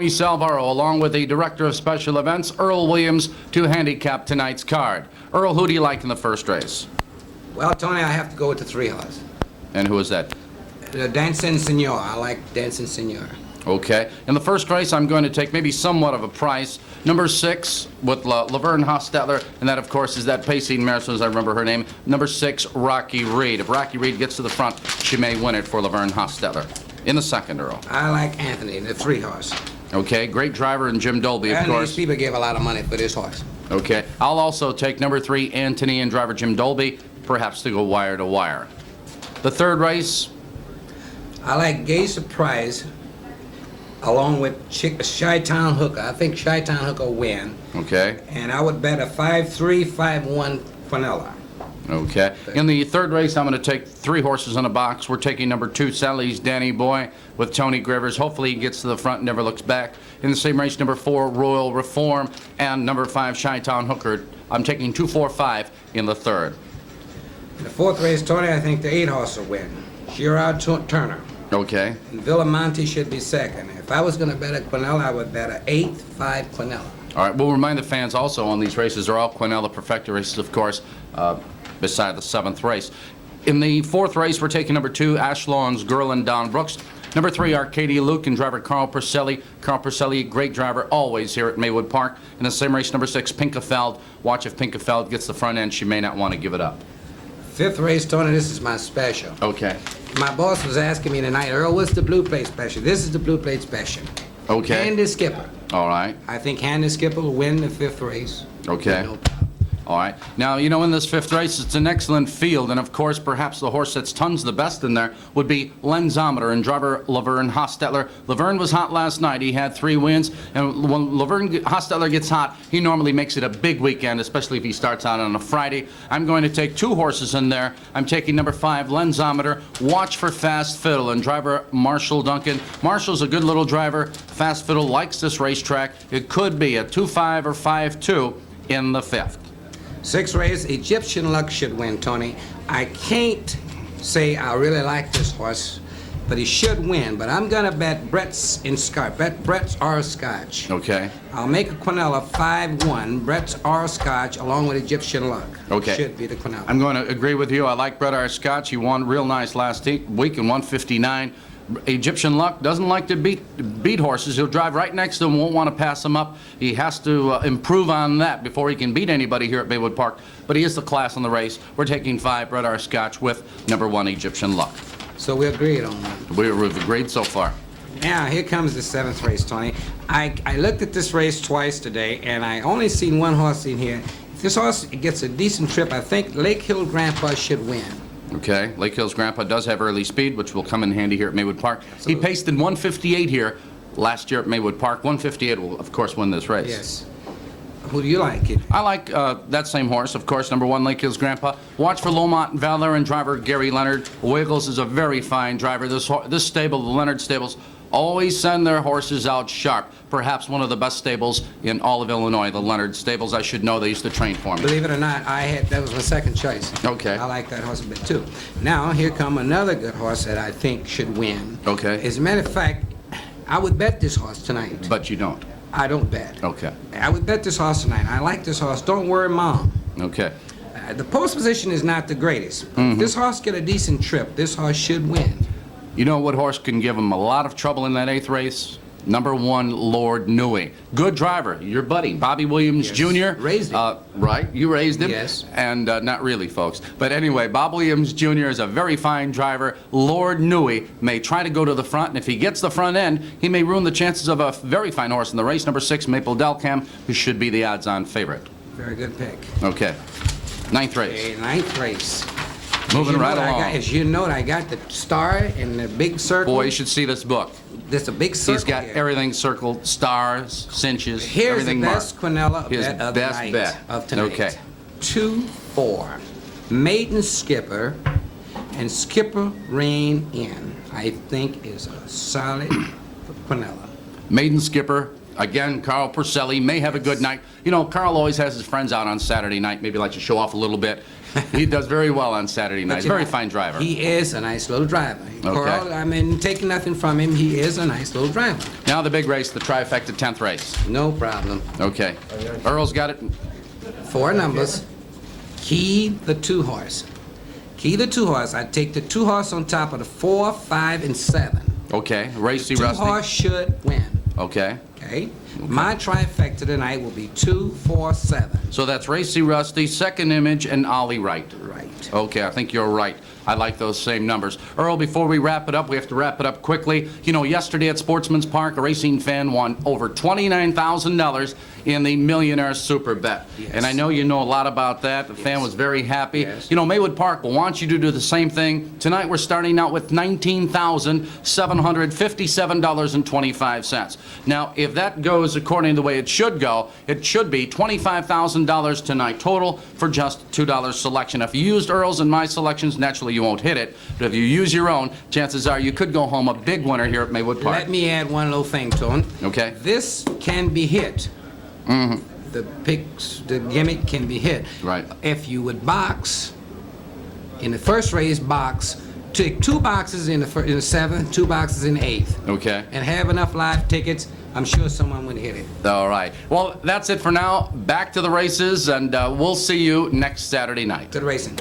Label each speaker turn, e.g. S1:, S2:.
S1: Salvaro, along with the Director of Special Events, Earl Williams, to handicap tonight's card. Earl, who do you like in the first race?
S2: Well, Tony, I have to go with the 3 horse.
S1: And who is that?
S2: Dancing Senor. I like Dancing Senor.
S1: Okay. In the first race, I'm going to take maybe somewhat of a price. Number 6 with Laverne Hostetler, and that, of course, is that pacing mare, as I remember her name. Number 6, Rocky Reed. If Rocky Reed gets to the front, she may win it for Laverne Hostetler. In the second, Earl.
S2: I like Anthony, the 3 horse.
S1: Okay, great driver, and Jim Dolby, of course.
S2: These people give a lot of money for this horse.
S1: Okay, I'll also take number 3, Anthony, and driver Jim Dolby, perhaps to go wire to wire. The third race.
S2: I like Gay Surprise, along with Chi-Town Hooker. I think Chi-Town Hooker will win.
S1: Okay.
S2: And I would bet a 5-3, 5-1 Quinella.
S1: Okay. In the third race, I'm going to take 3 horses in a box. We're taking number 2, Sally's Danny Boy, with Tony Grivers. Hopefully he gets to the front and never looks back. In the same race, number 4, Royal Reform, and number 5, Chi-Town Hooker. I'm taking 2, 4, 5 in the third.
S2: In the fourth race, Tony, I think the 8 horse will win. Girard Turner.
S1: Okay.
S2: And Villamonte should be second. If I was going to bet a Quinella, I would bet a 8-5 Quinella.
S1: All right. We'll remind the fans also on these races, they're all Quinella Perfecta races, of course, beside the 7th race. In the 4th race, we're taking number 2, Ashlon's Girl and Don Brooks. Number 3, Arcadia Luke, and driver Carl Purcelli. Carl Purcelli, great driver, always here at Maywood Park. In the same race, number 6, Pinkafeld. Watch if Pinkafeld gets the front end. She may not want to give it up.
S2: 5th race, Tony, this is my special.
S1: Okay.
S2: My boss was asking me tonight, Earl, what's the blue plate special? This is the blue plate special.
S1: Okay.
S2: Handy Skipper.
S1: All right.
S2: I think Handy Skipper will win the 5th race.
S1: Okay.
S2: No problem.
S1: All right. Now, you know, in this 5th race, it's an excellent field, and of course, perhaps the horse that's tons the best in there would be Lenzometer and driver Laverne Hostetler. Laverne was hot last night. He had 3 wins, and when Laverne Hostetler gets hot, he normally makes it a big weekend, especially if he starts out on a Friday. I'm going to take 2 horses in there. I'm taking number 5, Lenzometer. Watch for Fast Fiddle and driver Marshall Duncan. Marshall's a good little driver. Fast Fiddle likes this racetrack. It could be a 2-5 or 5-2 in the 5th.
S2: 6th race, Egyptian Luck should win, Tony. I can't say I really like this horse, but he should win. But I'm going to bet Brett's R. Scotch.
S1: Okay.
S2: I'll make a Quinella 5-1, Brett's R. Scotch, along with Egyptian Luck.
S1: Okay.
S2: Should be the Quinella.
S1: I'm going to agree with you. I like Brett R. Scotch. He won real nice last week in 159. Egyptian Luck doesn't like to beat horses. He'll drive right next to them, won't want to pass them up. He has to improve on that before he can beat anybody here at Maywood Park. But he is the class on the race. We're taking 5, Brett R. Scotch, with number 1, Egyptian Luck.
S2: So we agreed on that.
S1: We've agreed so far.
S2: Now, here comes the 7th race, Tony. I looked at this race twice today, and I only seen 1 horse in here. If this horse gets a decent trip, I think Lake Hill Grandpa should win.
S1: Okay. Lake Hill's Grandpa does have early speed, which will come in handy here at Maywood Park.
S2: Absolutely.
S1: He paced in 158 here last year at Maywood Park. 158 will, of course, win this race.
S2: Yes. Who do you like?
S1: I like that same horse, of course, number 1, Lake Hill's Grandpa. Watch for Lomont Valor and driver Gary Leonard. Wiggles is a very fine driver. This stable, the Leonard stables, always send their horses out sharp. Perhaps one of the best stables in all of Illinois, the Leonard stables. I should know, they used to train for me.
S2: Believe it or not, that was my second choice.
S1: Okay.
S2: I like that horse a bit too. Now, here come another good horse that I think should win.
S1: Okay.
S2: As a matter of fact, I would bet this horse tonight.
S1: But you don't.
S2: I don't bet.
S1: Okay.
S2: I would bet this horse tonight. I like this horse. Don't worry, Mom.
S1: Okay.
S2: The post position is not the greatest. If this horse get a decent trip, this horse should win.
S1: You know what horse can give him a lot of trouble in that 8th race? Number 1, Lord Newey. Good driver. Your buddy, Bobby Williams Jr.
S2: Raised him.
S1: Right, you raised him.
S2: Yes.
S1: And not really, folks. But anyway, Bob Williams Jr. is a very fine driver. Lord Newey may try to go to the front, and if he gets the front end, he may ruin the chances of a very fine horse in the race. Number 6, Maple Delcam, who should be the odds-on favorite.
S2: Very good pick.
S1: Okay. 9th race.
S2: Okay, 9th race.
S1: Moving right along.
S2: As you note, I got the star in the big circle.
S1: Boy, you should see this book.
S2: There's a big circle.
S1: He's got
S2: here.
S1: everything circled, stars, cinches,
S2: Here's
S1: everything
S2: the best
S1: marked.
S2: Quinella
S1: His
S2: bet of the
S1: best
S2: night
S1: bet.
S2: of tonight.
S1: Okay.
S2: 2-4. Maiden Skipper and Skipper Rain In, I think is a solid Quinella.
S1: Maiden Skipper, again, Carl Purcelli may have a good night. You know, Carl always has his friends out on Saturday night, maybe like to show off a little bit. He does very well on Saturday nights.
S2: you know,
S1: Very fine driver.
S2: He is a nice little driver.
S1: Okay.
S2: Earl, I mean, taking nothing from him, he is a nice little driver.
S1: Now the big race, the trifecta 10th race.
S2: No problem.
S1: Okay. Earl's got it.
S2: 4 numbers. Key the 2-horse. Key the 2-horse. I take the 2-horse on top of the 4, 5, and 7.
S1: Okay. Racy
S2: 2-horse
S1: Rusty.
S2: should win.
S1: Okay.
S2: Okay? My trifecta tonight will be 2, 4, 7.
S1: So that's Racy Rusty, Second Image, and Ollie Wright.
S2: Right.
S1: Okay, I think you're right. I like those same numbers. Earl, before we wrap it up, we have to wrap it up quickly. You know, yesterday at Sportsman's Park, a racing fan won over $29,000 in the Millionaire Super Bet.
S2: Yes.
S1: And I know you know a lot about that. The fan was very happy.
S2: Yes.
S1: You know, Maywood Park will want you to do the same thing. Tonight we're starting out with $19,757.25. Now, if that goes according to the way it should go, it should be $25,000 tonight total for just $2 selection. If you used Earl's and my selections, naturally you won't hit it. But if you use your own, chances are you could go home a big winner here at Maywood Park.
S2: Let me add one little thing, Tone.
S1: Okay.
S2: This can be hit. The picks, the gimmick can be hit.
S1: Right.
S2: If you would box, in the first race box, take 2 boxes in the 7th, 2 boxes in the 8th.
S1: Okay.
S2: And have enough live tickets, I'm sure someone would hit it.
S1: All right. Well, that's it for now. Back to the races, and we'll see you next Saturday night.
S2: Good racing.